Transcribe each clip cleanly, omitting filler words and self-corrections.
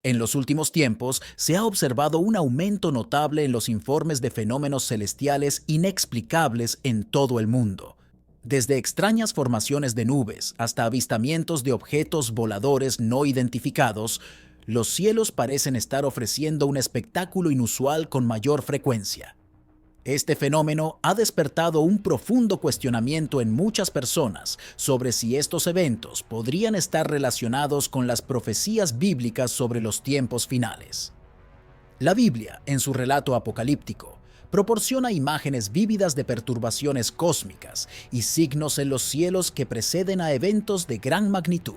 En los últimos tiempos se ha observado un aumento notable en los informes de fenómenos celestiales inexplicables en todo el mundo. Desde extrañas formaciones de nubes hasta avistamientos de objetos voladores no identificados, los cielos parecen estar ofreciendo un espectáculo inusual con mayor frecuencia. Este fenómeno ha despertado un profundo cuestionamiento en muchas personas sobre si estos eventos podrían estar relacionados con las profecías bíblicas sobre los tiempos finales. La Biblia, en su relato apocalíptico, proporciona imágenes vívidas de perturbaciones cósmicas y signos en los cielos que preceden a eventos de gran magnitud.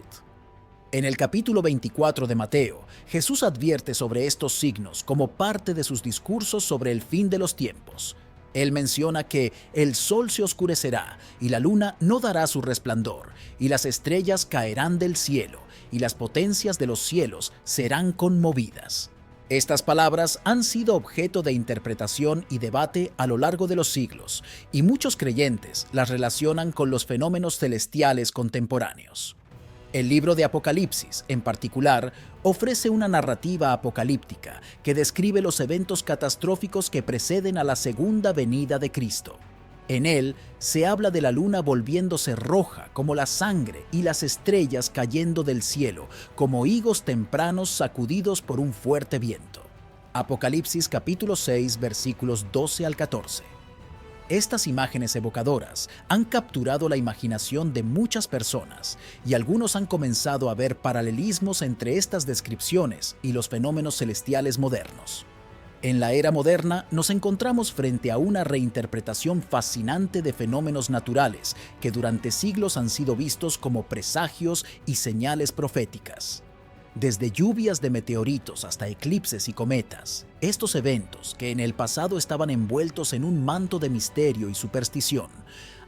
En el capítulo 24 de Mateo, Jesús advierte sobre estos signos como parte de sus discursos sobre el fin de los tiempos. Él menciona que el sol se oscurecerá y la luna no dará su resplandor, y las estrellas caerán del cielo, y las potencias de los cielos serán conmovidas. Estas palabras han sido objeto de interpretación y debate a lo largo de los siglos, y muchos creyentes las relacionan con los fenómenos celestiales contemporáneos. El libro de Apocalipsis, en particular, ofrece una narrativa apocalíptica que describe los eventos catastróficos que preceden a la segunda venida de Cristo. En él se habla de la luna volviéndose roja como la sangre y las estrellas cayendo del cielo como higos tempranos sacudidos por un fuerte viento. Apocalipsis capítulo 6, versículos 12 al 14. Estas imágenes evocadoras han capturado la imaginación de muchas personas y algunos han comenzado a ver paralelismos entre estas descripciones y los fenómenos celestiales modernos. En la era moderna nos encontramos frente a una reinterpretación fascinante de fenómenos naturales que durante siglos han sido vistos como presagios y señales proféticas. Desde lluvias de meteoritos hasta eclipses y cometas, estos eventos, que en el pasado estaban envueltos en un manto de misterio y superstición,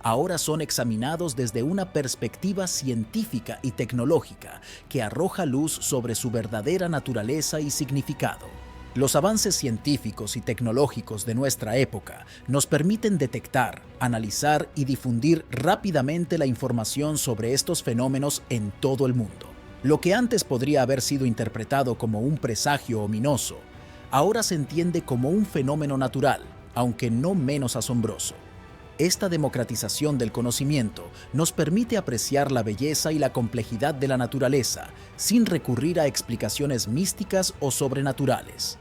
ahora son examinados desde una perspectiva científica y tecnológica que arroja luz sobre su verdadera naturaleza y significado. Los avances científicos y tecnológicos de nuestra época nos permiten detectar, analizar y difundir rápidamente la información sobre estos fenómenos en todo el mundo. Lo que antes podría haber sido interpretado como un presagio ominoso, ahora se entiende como un fenómeno natural, aunque no menos asombroso. Esta democratización del conocimiento nos permite apreciar la belleza y la complejidad de la naturaleza sin recurrir a explicaciones místicas o sobrenaturales.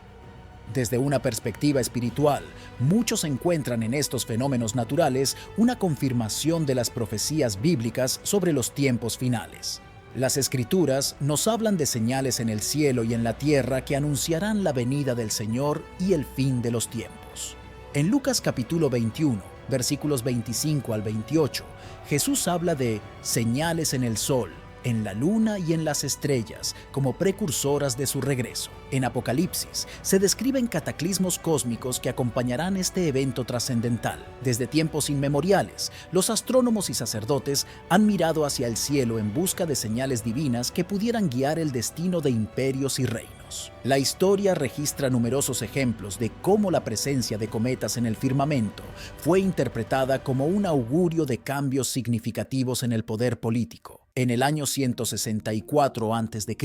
Desde una perspectiva espiritual, muchos encuentran en estos fenómenos naturales una confirmación de las profecías bíblicas sobre los tiempos finales. Las Escrituras nos hablan de señales en el cielo y en la tierra que anunciarán la venida del Señor y el fin de los tiempos. En Lucas capítulo 21, versículos 25 al 28, Jesús habla de señales en el sol, en la luna y en las estrellas, como precursoras de su regreso. En Apocalipsis se describen cataclismos cósmicos que acompañarán este evento trascendental. Desde tiempos inmemoriales, los astrónomos y sacerdotes han mirado hacia el cielo en busca de señales divinas que pudieran guiar el destino de imperios y reinos. La historia registra numerosos ejemplos de cómo la presencia de cometas en el firmamento fue interpretada como un augurio de cambios significativos en el poder político. En el año 164 a.C.,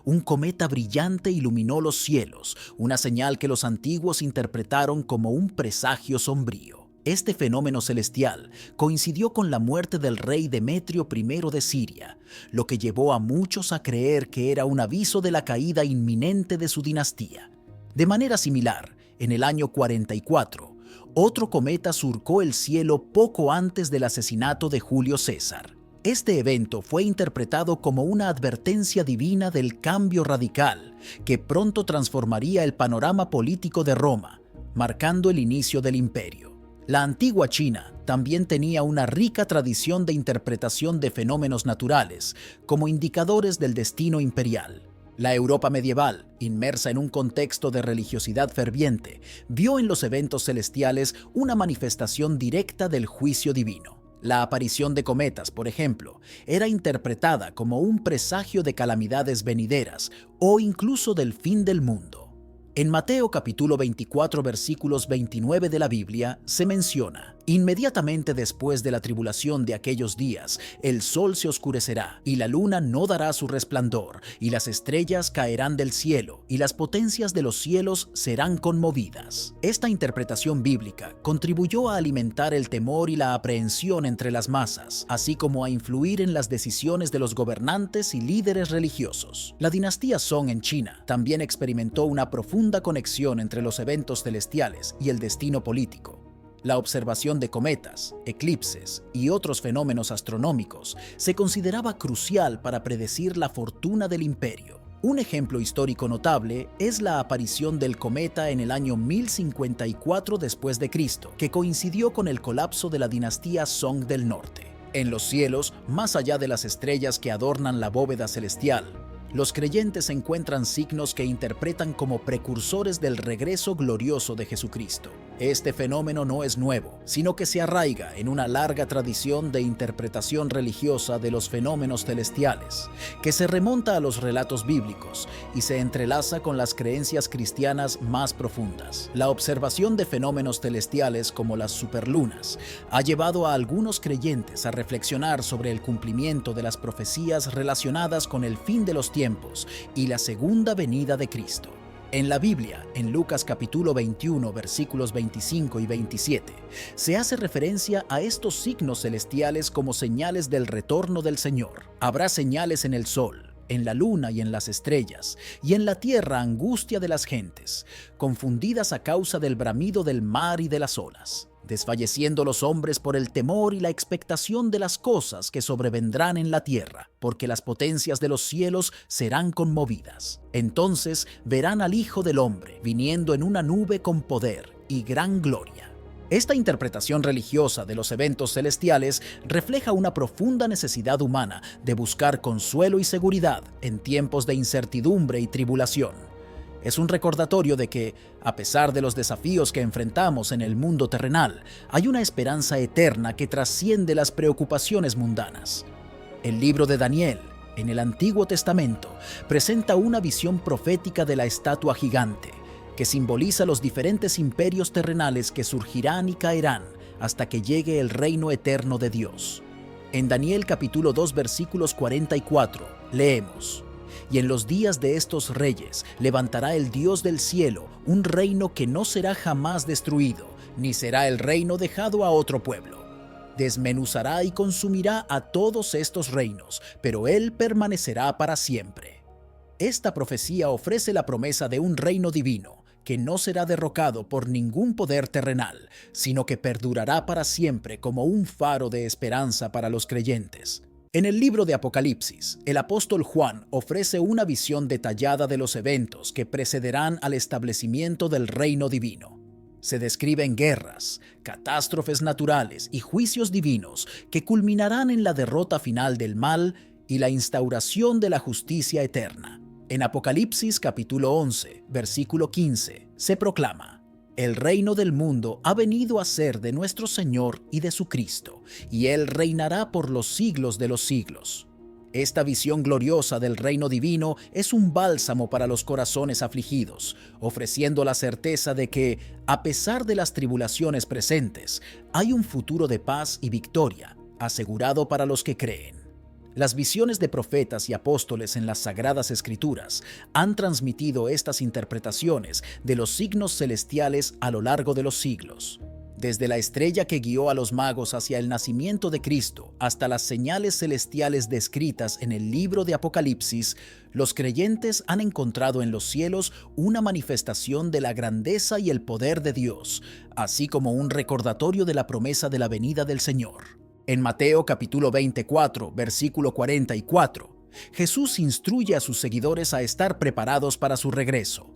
un cometa brillante iluminó los cielos, una señal que los antiguos interpretaron como un presagio sombrío. Este fenómeno celestial coincidió con la muerte del rey Demetrio I de Siria, lo que llevó a muchos a creer que era un aviso de la caída inminente de su dinastía. De manera similar, en el año 44, otro cometa surcó el cielo poco antes del asesinato de Julio César. Este evento fue interpretado como una advertencia divina del cambio radical que pronto transformaría el panorama político de Roma, marcando el inicio del imperio. La antigua China también tenía una rica tradición de interpretación de fenómenos naturales como indicadores del destino imperial. La Europa medieval, inmersa en un contexto de religiosidad ferviente, vio en los eventos celestiales una manifestación directa del juicio divino. La aparición de cometas, por ejemplo, era interpretada como un presagio de calamidades venideras o incluso del fin del mundo. En Mateo capítulo 24, versículos 29 de la Biblia se menciona: Inmediatamente después de la tribulación de aquellos días, el sol se oscurecerá, y la luna no dará su resplandor, y las estrellas caerán del cielo, y las potencias de los cielos serán conmovidas. Esta interpretación bíblica contribuyó a alimentar el temor y la aprehensión entre las masas, así como a influir en las decisiones de los gobernantes y líderes religiosos. La dinastía Song en China también experimentó una profunda conexión entre los eventos celestiales y el destino político. La observación de cometas, eclipses y otros fenómenos astronómicos se consideraba crucial para predecir la fortuna del imperio. Un ejemplo histórico notable es la aparición del cometa en el año 1054 después de Cristo, que coincidió con el colapso de la dinastía Song del Norte. En los cielos, más allá de las estrellas que adornan la bóveda celestial, los creyentes encuentran signos que interpretan como precursores del regreso glorioso de Jesucristo. Este fenómeno no es nuevo, sino que se arraiga en una larga tradición de interpretación religiosa de los fenómenos celestiales, que se remonta a los relatos bíblicos y se entrelaza con las creencias cristianas más profundas. La observación de fenómenos celestiales como las superlunas ha llevado a algunos creyentes a reflexionar sobre el cumplimiento de las profecías relacionadas con el fin de los tiempos y la segunda venida de Cristo. En la Biblia, en Lucas capítulo 21, versículos 25 y 27, se hace referencia a estos signos celestiales como señales del retorno del Señor. Habrá señales en el sol, en la luna y en las estrellas, y en la tierra angustia de las gentes, confundidas a causa del bramido del mar y de las olas, desfalleciendo los hombres por el temor y la expectación de las cosas que sobrevendrán en la tierra, porque las potencias de los cielos serán conmovidas. Entonces verán al Hijo del Hombre viniendo en una nube con poder y gran gloria. Esta interpretación religiosa de los eventos celestiales refleja una profunda necesidad humana de buscar consuelo y seguridad en tiempos de incertidumbre y tribulación. Es un recordatorio de que, a pesar de los desafíos que enfrentamos en el mundo terrenal, hay una esperanza eterna que trasciende las preocupaciones mundanas. El libro de Daniel, en el Antiguo Testamento, presenta una visión profética de la estatua gigante, que simboliza los diferentes imperios terrenales que surgirán y caerán hasta que llegue el reino eterno de Dios. En Daniel capítulo 2, versículos 44, leemos: «Y en los días de estos reyes levantará el Dios del cielo un reino que no será jamás destruido, ni será el reino dejado a otro pueblo. Desmenuzará y consumirá a todos estos reinos, pero él permanecerá para siempre». Esta profecía ofrece la promesa de un reino divino que no será derrocado por ningún poder terrenal, sino que perdurará para siempre como un faro de esperanza para los creyentes. En el libro de Apocalipsis, el apóstol Juan ofrece una visión detallada de los eventos que precederán al establecimiento del reino divino. Se describen guerras, catástrofes naturales y juicios divinos que culminarán en la derrota final del mal y la instauración de la justicia eterna. En Apocalipsis capítulo 11, versículo 15, se proclama: «El reino del mundo ha venido a ser de nuestro Señor y de su Cristo, y Él reinará por los siglos de los siglos». Esta visión gloriosa del reino divino es un bálsamo para los corazones afligidos, ofreciendo la certeza de que, a pesar de las tribulaciones presentes, hay un futuro de paz y victoria asegurado para los que creen. Las visiones de profetas y apóstoles en las Sagradas Escrituras han transmitido estas interpretaciones de los signos celestiales a lo largo de los siglos. Desde la estrella que guió a los magos hacia el nacimiento de Cristo hasta las señales celestiales descritas en el libro de Apocalipsis, los creyentes han encontrado en los cielos una manifestación de la grandeza y el poder de Dios, así como un recordatorio de la promesa de la venida del Señor. En Mateo capítulo 24, versículo 44, Jesús instruye a sus seguidores a estar preparados para su regreso.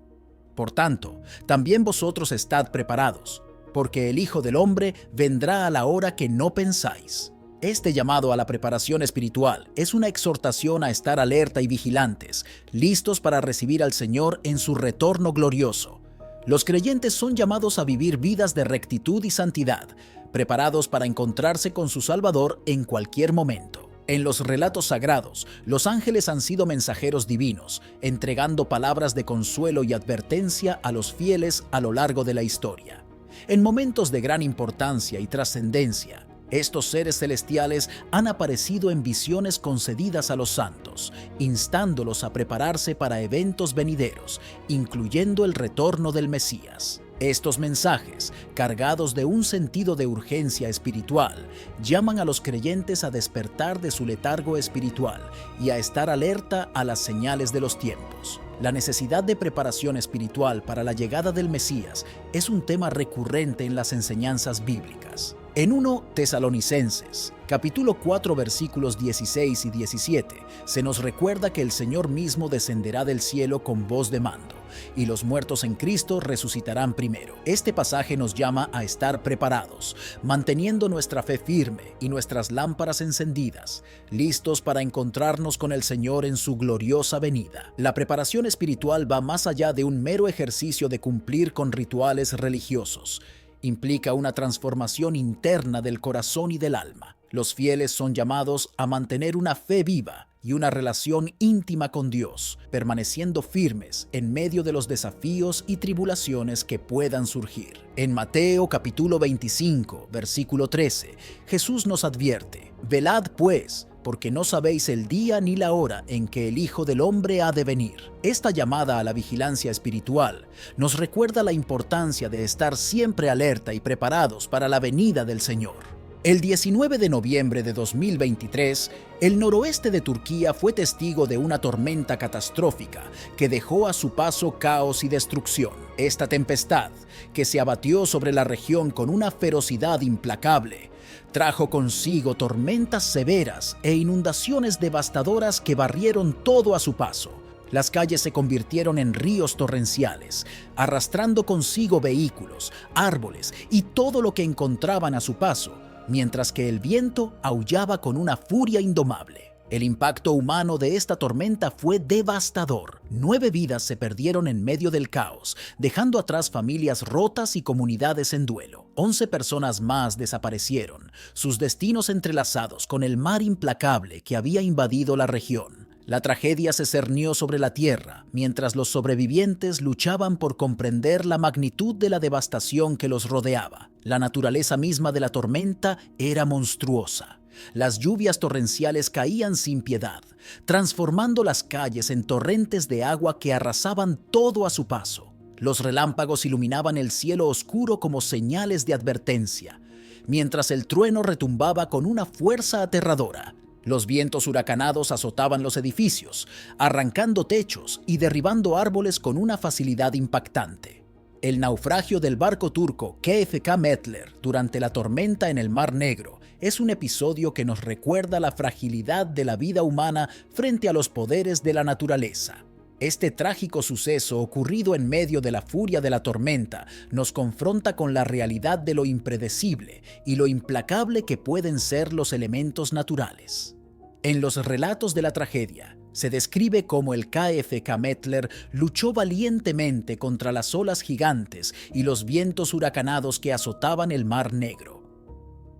Por tanto, también vosotros estad preparados, porque el Hijo del Hombre vendrá a la hora que no pensáis. Este llamado a la preparación espiritual es una exhortación a estar alerta y vigilantes, listos para recibir al Señor en su retorno glorioso. Los creyentes son llamados a vivir vidas de rectitud y santidad, preparados para encontrarse con su Salvador en cualquier momento. En los relatos sagrados, los ángeles han sido mensajeros divinos, entregando palabras de consuelo y advertencia a los fieles a lo largo de la historia. En momentos de gran importancia y trascendencia, estos seres celestiales han aparecido en visiones concedidas a los santos, instándolos a prepararse para eventos venideros, incluyendo el retorno del Mesías. Estos mensajes, cargados de un sentido de urgencia espiritual, llaman a los creyentes a despertar de su letargo espiritual y a estar alerta a las señales de los tiempos. La necesidad de preparación espiritual para la llegada del Mesías es un tema recurrente en las enseñanzas bíblicas. En 1 Tesalonicenses, capítulo 4, versículos 16 y 17, se nos recuerda que el Señor mismo descenderá del cielo con voz de mando, y los muertos en Cristo resucitarán primero. Este pasaje nos llama a estar preparados, manteniendo nuestra fe firme y nuestras lámparas encendidas, listos para encontrarnos con el Señor en su gloriosa venida. La preparación espiritual va más allá de un mero ejercicio de cumplir con rituales religiosos. Implica una transformación interna del corazón y del alma. Los fieles son llamados a mantener una fe viva y una relación íntima con Dios, permaneciendo firmes en medio de los desafíos y tribulaciones que puedan surgir. En Mateo capítulo 25, versículo 13, Jesús nos advierte: «Velad pues, porque no sabéis el día ni la hora en que el Hijo del Hombre ha de venir». Esta llamada a la vigilancia espiritual nos recuerda la importancia de estar siempre alerta y preparados para la venida del Señor. El 19 de noviembre de 2023, el noroeste de Turquía fue testigo de una tormenta catastrófica que dejó a su paso caos y destrucción. Esta tempestad, que se abatió sobre la región con una ferocidad implacable, trajo consigo tormentas severas e inundaciones devastadoras que barrieron todo a su paso. Las calles se convirtieron en ríos torrenciales, arrastrando consigo vehículos, árboles y todo lo que encontraban a su paso, mientras que el viento aullaba con una furia indomable. El impacto humano de esta tormenta fue devastador. 9 vidas se perdieron en medio del caos, dejando atrás familias rotas y comunidades en duelo. 11 personas más desaparecieron, sus destinos entrelazados con el mar implacable que había invadido la región. La tragedia se cernió sobre la tierra, mientras los sobrevivientes luchaban por comprender la magnitud de la devastación que los rodeaba. La naturaleza misma de la tormenta era monstruosa. Las lluvias torrenciales caían sin piedad, transformando las calles en torrentes de agua que arrasaban todo a su paso. Los relámpagos iluminaban el cielo oscuro como señales de advertencia, mientras el trueno retumbaba con una fuerza aterradora. Los vientos huracanados azotaban los edificios, arrancando techos y derribando árboles con una facilidad impactante. El naufragio del barco turco KFK Mettler durante la tormenta en el Mar Negro es un episodio que nos recuerda la fragilidad de la vida humana frente a los poderes de la naturaleza. Este trágico suceso ocurrido en medio de la furia de la tormenta nos confronta con la realidad de lo impredecible y lo implacable que pueden ser los elementos naturales. En los relatos de la tragedia, se describe cómo el KFK Mettler luchó valientemente contra las olas gigantes y los vientos huracanados que azotaban el Mar Negro.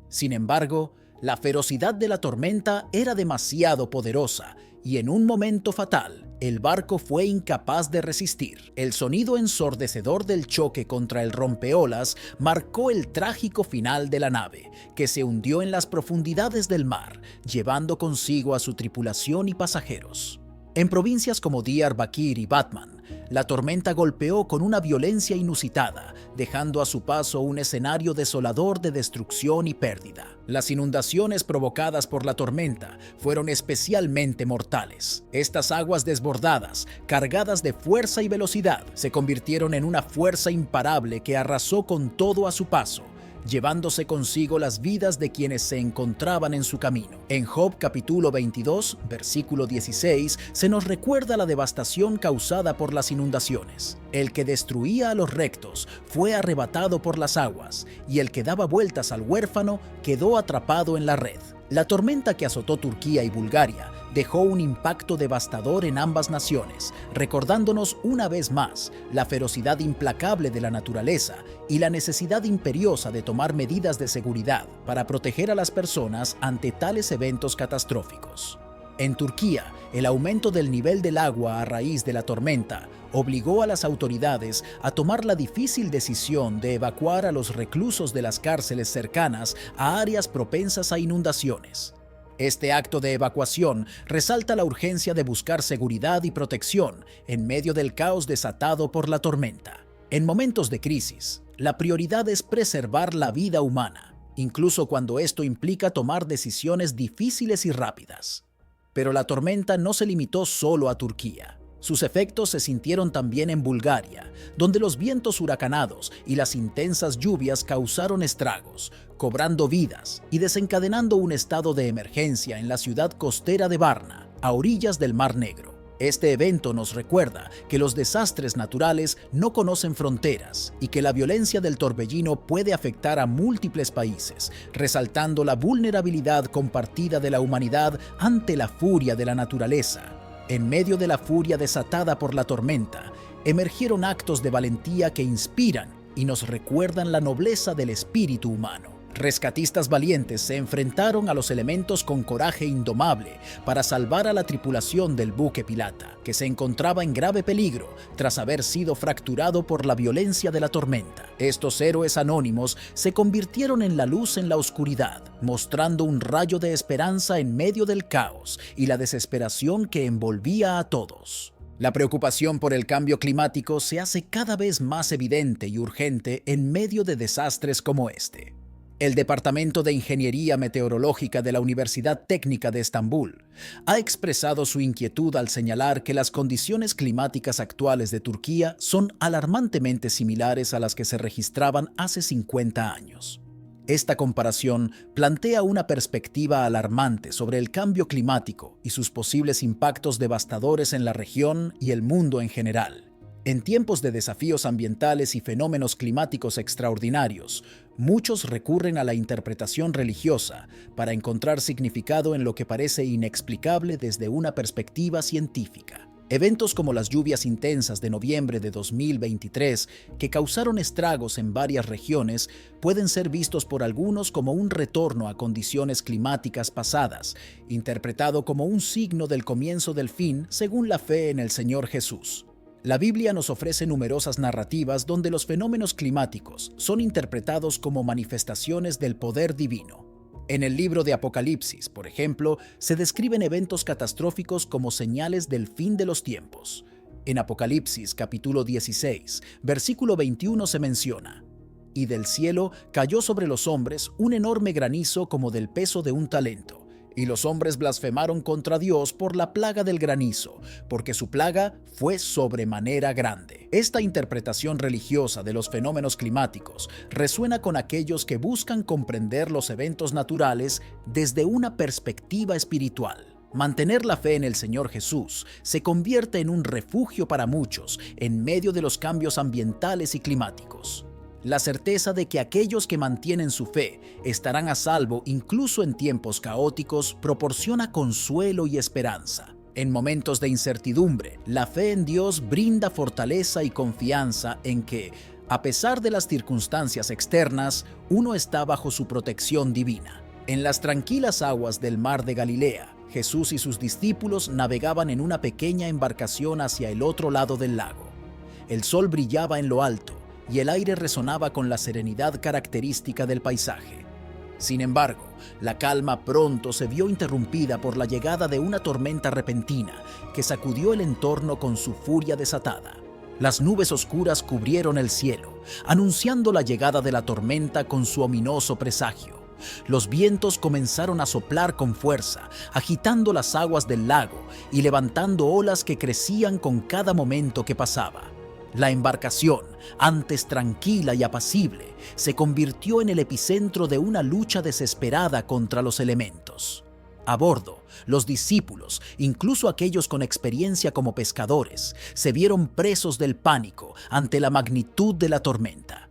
Sin embargo, la ferocidad de la tormenta era demasiado poderosa y en un momento fatal, el barco fue incapaz de resistir. El sonido ensordecedor del choque contra el rompeolas marcó el trágico final de la nave, que se hundió en las profundidades del mar, llevando consigo a su tripulación y pasajeros. En provincias como Diyarbakir y Batman, la tormenta golpeó con una violencia inusitada, dejando a su paso un escenario desolador de destrucción y pérdida. Las inundaciones provocadas por la tormenta fueron especialmente mortales. Estas aguas desbordadas, cargadas de fuerza y velocidad, se convirtieron en una fuerza imparable que arrasó con todo a su paso, llevándose consigo las vidas de quienes se encontraban en su camino. En Job capítulo 22, versículo 16, se nos recuerda la devastación causada por las inundaciones. El que destruía a los rectos fue arrebatado por las aguas, y el que daba vueltas al huérfano quedó atrapado en la red. La tormenta que azotó Turquía y Bulgaria dejó un impacto devastador en ambas naciones, recordándonos una vez más la ferocidad implacable de la naturaleza y la necesidad imperiosa de tomar medidas de seguridad para proteger a las personas ante tales eventos catastróficos. En Turquía, el aumento del nivel del agua a raíz de la tormenta obligó a las autoridades a tomar la difícil decisión de evacuar a los reclusos de las cárceles cercanas a áreas propensas a inundaciones. Este acto de evacuación resalta la urgencia de buscar seguridad y protección en medio del caos desatado por la tormenta. En momentos de crisis, la prioridad es preservar la vida humana, incluso cuando esto implica tomar decisiones difíciles y rápidas. Pero la tormenta no se limitó solo a Turquía. Sus efectos se sintieron también en Bulgaria, donde los vientos huracanados y las intensas lluvias causaron estragos, cobrando vidas y desencadenando un estado de emergencia en la ciudad costera de Varna, a orillas del Mar Negro. Este evento nos recuerda que los desastres naturales no conocen fronteras y que la violencia del torbellino puede afectar a múltiples países, resaltando la vulnerabilidad compartida de la humanidad ante la furia de la naturaleza. En medio de la furia desatada por la tormenta, emergieron actos de valentía que inspiran y nos recuerdan la nobleza del espíritu humano. Rescatistas valientes se enfrentaron a los elementos con coraje indomable para salvar a la tripulación del buque pirata, que se encontraba en grave peligro tras haber sido fracturado por la violencia de la tormenta. Estos héroes anónimos se convirtieron en la luz en la oscuridad, mostrando un rayo de esperanza en medio del caos y la desesperación que envolvía a todos. La preocupación por el cambio climático se hace cada vez más evidente y urgente en medio de desastres como este. El Departamento de Ingeniería Meteorológica de la Universidad Técnica de Estambul ha expresado su inquietud al señalar que las condiciones climáticas actuales de Turquía son alarmantemente similares a las que se registraban hace 50 años. Esta comparación plantea una perspectiva alarmante sobre el cambio climático y sus posibles impactos devastadores en la región y el mundo en general. En tiempos de desafíos ambientales y fenómenos climáticos extraordinarios, muchos recurren a la interpretación religiosa para encontrar significado en lo que parece inexplicable desde una perspectiva científica. Eventos como las lluvias intensas de noviembre de 2023, que causaron estragos en varias regiones, pueden ser vistos por algunos como un retorno a condiciones climáticas pasadas, interpretado como un signo del comienzo del fin según la fe en el Señor Jesús. La Biblia nos ofrece numerosas narrativas donde los fenómenos climáticos son interpretados como manifestaciones del poder divino. En el libro de Apocalipsis, por ejemplo, se describen eventos catastróficos como señales del fin de los tiempos. En Apocalipsis capítulo 16, versículo 21 se menciona: «Y del cielo cayó sobre los hombres un enorme granizo como del peso de un talento. Y los hombres blasfemaron contra Dios por la plaga del granizo, porque su plaga fue sobremanera grande». Esta interpretación religiosa de los fenómenos climáticos resuena con aquellos que buscan comprender los eventos naturales desde una perspectiva espiritual. Mantener la fe en el Señor Jesús se convierte en un refugio para muchos en medio de los cambios ambientales y climáticos. La certeza de que aquellos que mantienen su fe estarán a salvo incluso en tiempos caóticos proporciona consuelo y esperanza. En momentos de incertidumbre, la fe en Dios brinda fortaleza y confianza en que, a pesar de las circunstancias externas, uno está bajo su protección divina. En las tranquilas aguas del mar de Galilea, Jesús y sus discípulos navegaban en una pequeña embarcación hacia el otro lado del lago. El sol brillaba en lo alto y el aire resonaba con la serenidad característica del paisaje. Sin embargo, la calma pronto se vio interrumpida por la llegada de una tormenta repentina que sacudió el entorno con su furia desatada. Las nubes oscuras cubrieron el cielo, anunciando la llegada de la tormenta con su ominoso presagio. Los vientos comenzaron a soplar con fuerza, agitando las aguas del lago y levantando olas que crecían con cada momento que pasaba. La embarcación, antes tranquila y apacible, se convirtió en el epicentro de una lucha desesperada contra los elementos. A bordo, los discípulos, incluso aquellos con experiencia como pescadores, se vieron presos del pánico ante la magnitud de la tormenta.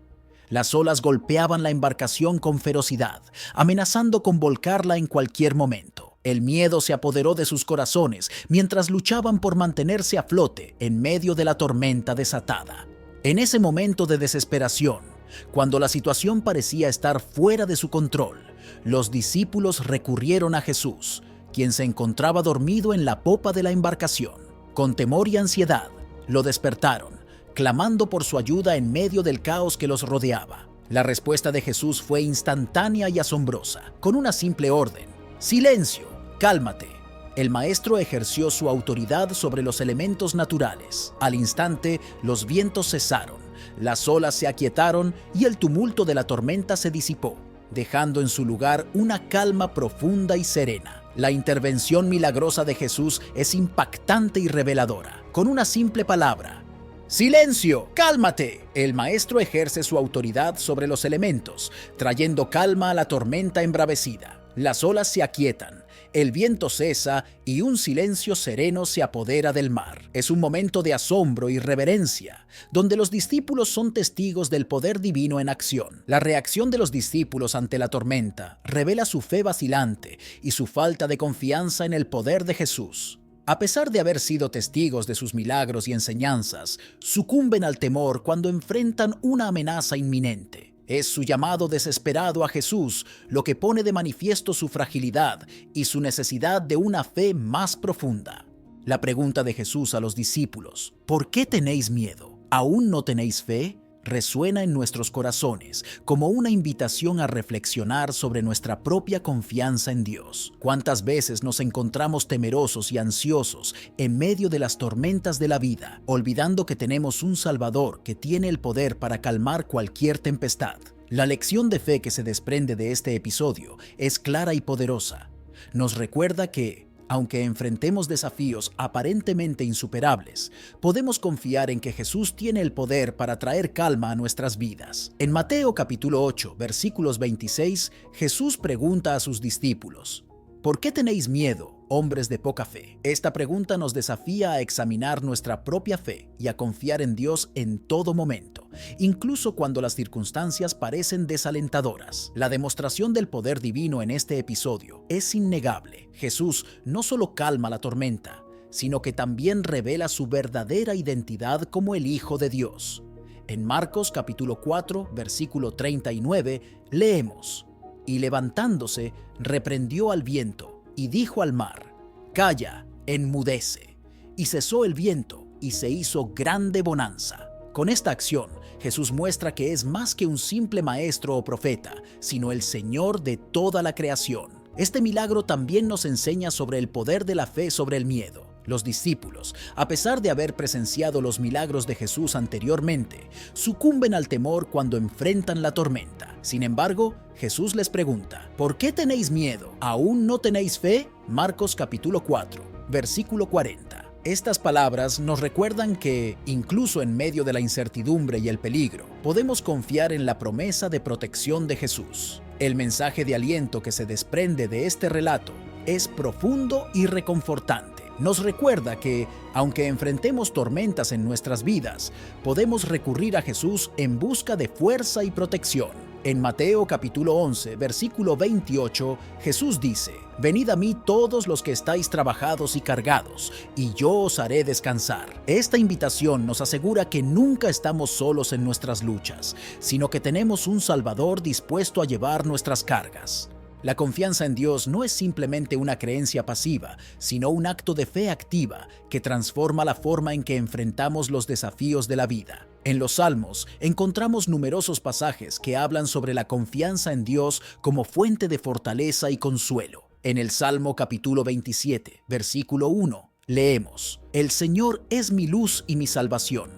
Las olas golpeaban la embarcación con ferocidad, amenazando con volcarla en cualquier momento. El miedo se apoderó de sus corazones mientras luchaban por mantenerse a flote en medio de la tormenta desatada. En ese momento de desesperación, cuando la situación parecía estar fuera de su control, los discípulos recurrieron a Jesús, quien se encontraba dormido en la popa de la embarcación. Con temor y ansiedad, lo despertaron, clamando por su ayuda en medio del caos que los rodeaba. La respuesta de Jesús fue instantánea y asombrosa, con una simple orden: ¡silencio! ¡Cálmate! El maestro ejerció su autoridad sobre los elementos naturales. Al instante, los vientos cesaron, las olas se aquietaron y el tumulto de la tormenta se disipó, dejando en su lugar una calma profunda y serena. La intervención milagrosa de Jesús es impactante y reveladora. Con una simple palabra: ¡silencio! ¡Cálmate! El maestro ejerce su autoridad sobre los elementos, trayendo calma a la tormenta embravecida. Las olas se aquietan, el viento cesa y un silencio sereno se apodera del mar. Es un momento de asombro y reverencia, donde los discípulos son testigos del poder divino en acción. La reacción de los discípulos ante la tormenta revela su fe vacilante y su falta de confianza en el poder de Jesús. A pesar de haber sido testigos de sus milagros y enseñanzas, sucumben al temor cuando enfrentan una amenaza inminente. Es su llamado desesperado a Jesús lo que pone de manifiesto su fragilidad y su necesidad de una fe más profunda. La pregunta de Jesús a los discípulos: ¿por qué tenéis miedo? ¿Aún no tenéis fe?, resuena en nuestros corazones como una invitación a reflexionar sobre nuestra propia confianza en Dios. ¿Cuántas veces nos encontramos temerosos y ansiosos en medio de las tormentas de la vida, olvidando que tenemos un Salvador que tiene el poder para calmar cualquier tempestad? La lección de fe que se desprende de este episodio es clara y poderosa. Nos recuerda que, aunque enfrentemos desafíos aparentemente insuperables, podemos confiar en que Jesús tiene el poder para traer calma a nuestras vidas. En Mateo capítulo 8, versículos 26, Jesús pregunta a sus discípulos: ¿por qué tenéis miedo, hombres de poca fe? Esta pregunta nos desafía a examinar nuestra propia fe y a confiar en Dios en todo momento, incluso cuando las circunstancias parecen desalentadoras. La demostración del poder divino en este episodio es innegable. Jesús no solo calma la tormenta, sino que también revela su verdadera identidad como el Hijo de Dios. En Marcos capítulo 4, versículo 39, leemos: y levantándose, reprendió al viento y dijo al mar: calla, enmudece. Y cesó el viento y se hizo grande bonanza. Con esta acción, Jesús muestra que es más que un simple maestro o profeta, sino el Señor de toda la creación. Este milagro también nos enseña sobre el poder de la fe sobre el miedo. Los discípulos, a pesar de haber presenciado los milagros de Jesús anteriormente, sucumben al temor cuando enfrentan la tormenta. Sin embargo, Jesús les pregunta: ¿por qué tenéis miedo? ¿Aún no tenéis fe? Marcos capítulo 4, versículo 40. Estas palabras nos recuerdan que, incluso en medio de la incertidumbre y el peligro, podemos confiar en la promesa de protección de Jesús. El mensaje de aliento que se desprende de este relato es profundo y reconfortante. Nos recuerda que, aunque enfrentemos tormentas en nuestras vidas, podemos recurrir a Jesús en busca de fuerza y protección. En Mateo capítulo 11, versículo 28, Jesús dice: venid a mí todos los que estáis trabajados y cargados, y yo os haré descansar. Esta invitación nos asegura que nunca estamos solos en nuestras luchas, sino que tenemos un Salvador dispuesto a llevar nuestras cargas. La confianza en Dios no es simplemente una creencia pasiva, sino un acto de fe activa que transforma la forma en que enfrentamos los desafíos de la vida. En los Salmos encontramos numerosos pasajes que hablan sobre la confianza en Dios como fuente de fortaleza y consuelo. En el Salmo capítulo 27, versículo 1, leemos: el Señor es mi luz y mi salvación.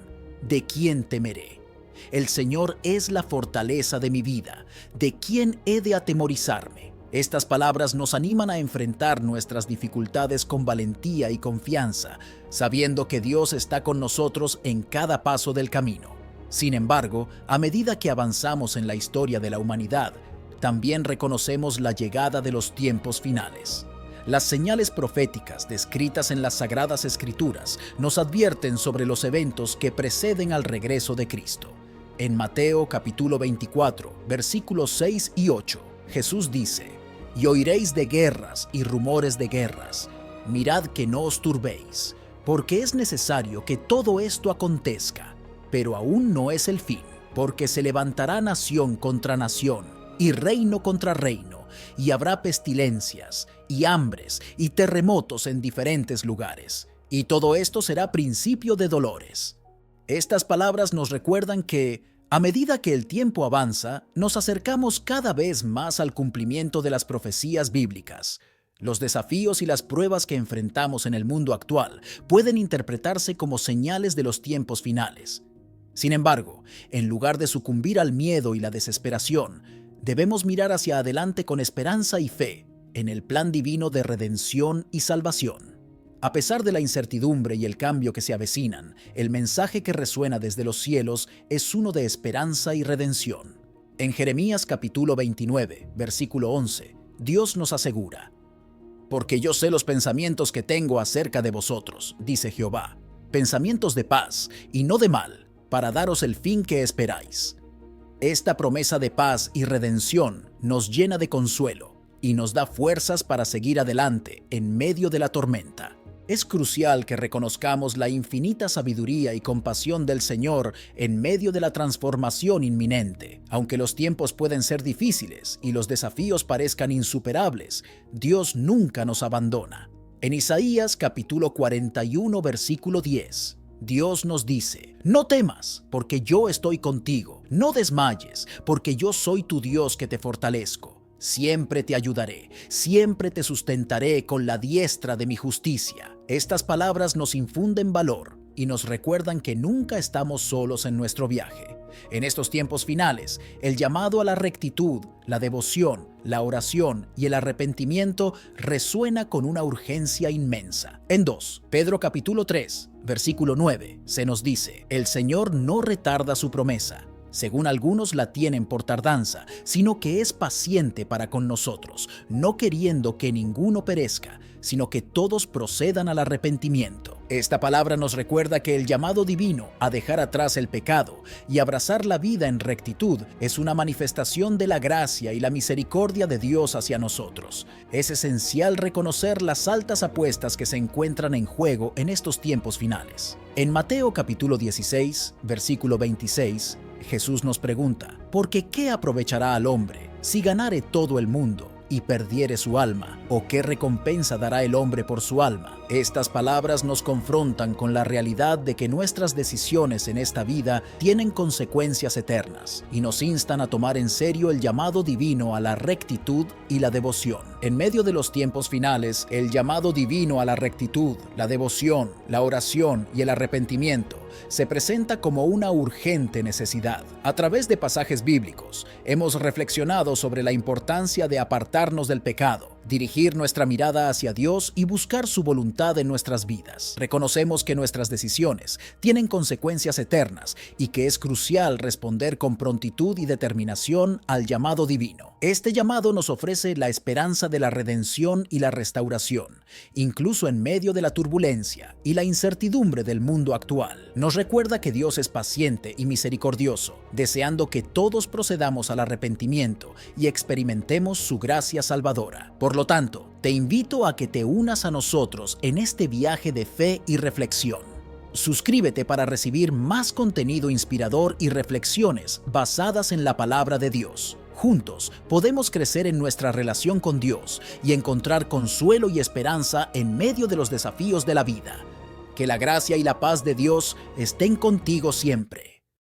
¿De quién temeré? El Señor es la fortaleza de mi vida. ¿De quién he de atemorizarme? Estas palabras nos animan a enfrentar nuestras dificultades con valentía y confianza, sabiendo que Dios está con nosotros en cada paso del camino. Sin embargo, a medida que avanzamos en la historia de la humanidad, también reconocemos la llegada de los tiempos finales. Las señales proféticas descritas en las Sagradas Escrituras nos advierten sobre los eventos que preceden al regreso de Cristo. En Mateo capítulo 24, versículos 6 y 8, Jesús dice: y oiréis de guerras y rumores de guerras. Mirad que no os turbéis, porque es necesario que todo esto acontezca, pero aún no es el fin, porque se levantará nación contra nación y reino contra reino, y habrá pestilencias, y hambres, y terremotos en diferentes lugares. Y todo esto será principio de dolores. Estas palabras nos recuerdan que, a medida que el tiempo avanza, nos acercamos cada vez más al cumplimiento de las profecías bíblicas. Los desafíos y las pruebas que enfrentamos en el mundo actual pueden interpretarse como señales de los tiempos finales. Sin embargo, en lugar de sucumbir al miedo y la desesperación, debemos mirar hacia adelante con esperanza y fe en el plan divino de redención y salvación. A pesar de la incertidumbre y el cambio que se avecinan, el mensaje que resuena desde los cielos es uno de esperanza y redención. En Jeremías capítulo 29, versículo 11, Dios nos asegura: «Porque yo sé los pensamientos que tengo acerca de vosotros, dice Jehová, pensamientos de paz y no de mal, para daros el fin que esperáis». Esta promesa de paz y redención nos llena de consuelo y nos da fuerzas para seguir adelante en medio de la tormenta. Es crucial que reconozcamos la infinita sabiduría y compasión del Señor en medio de la transformación inminente. Aunque los tiempos pueden ser difíciles y los desafíos parezcan insuperables, Dios nunca nos abandona. En Isaías capítulo 41, versículo 10, Dios nos dice: «No temas, porque yo estoy contigo. No desmayes, porque yo soy tu Dios que te fortalezco. Siempre te ayudaré, siempre te sustentaré con la diestra de mi justicia». Estas palabras nos infunden valor y nos recuerdan que nunca estamos solos en nuestro viaje. En estos tiempos finales, el llamado a la rectitud, la devoción, la oración y el arrepentimiento resuena con una urgencia inmensa. En 2 Pedro capítulo 3, versículo 9, se nos dice: «El Señor no retarda su promesa, según algunos la tienen por tardanza, sino que es paciente para con nosotros, no queriendo que ninguno perezca, sino que todos procedan al arrepentimiento». Esta palabra nos recuerda que el llamado divino a dejar atrás el pecado y abrazar la vida en rectitud es una manifestación de la gracia y la misericordia de Dios hacia nosotros. Es esencial reconocer las altas apuestas que se encuentran en juego en estos tiempos finales. En Mateo capítulo 16, versículo 26, Jesús nos pregunta: «Porque ¿qué aprovechará al hombre si ganare todo el mundo y perdiere su alma? ¿O qué recompensa dará el hombre por su alma?». Estas palabras nos confrontan con la realidad de que nuestras decisiones en esta vida tienen consecuencias eternas y nos instan a tomar en serio el llamado divino a la rectitud y la devoción. En medio de los tiempos finales, el llamado divino a la rectitud, la devoción, la oración y el arrepentimiento se presenta como una urgente necesidad. A través de pasajes bíblicos, hemos reflexionado sobre la importancia de apartarnos del pecado, dirigir nuestra mirada hacia Dios y buscar su voluntad en nuestras vidas. Reconocemos que nuestras decisiones tienen consecuencias eternas y que es crucial responder con prontitud y determinación al llamado divino. Este llamado nos ofrece la esperanza de la redención y la restauración, incluso en medio de la turbulencia y la incertidumbre del mundo actual. Nos recuerda que Dios es paciente y misericordioso, deseando que todos procedamos al arrepentimiento y experimentemos su gracia salvadora. Por lo tanto, te invito a que te unas a nosotros en este viaje de fe y reflexión. Suscríbete para recibir más contenido inspirador y reflexiones basadas en la palabra de Dios. Juntos podemos crecer en nuestra relación con Dios y encontrar consuelo y esperanza en medio de los desafíos de la vida. Que la gracia y la paz de Dios estén contigo siempre.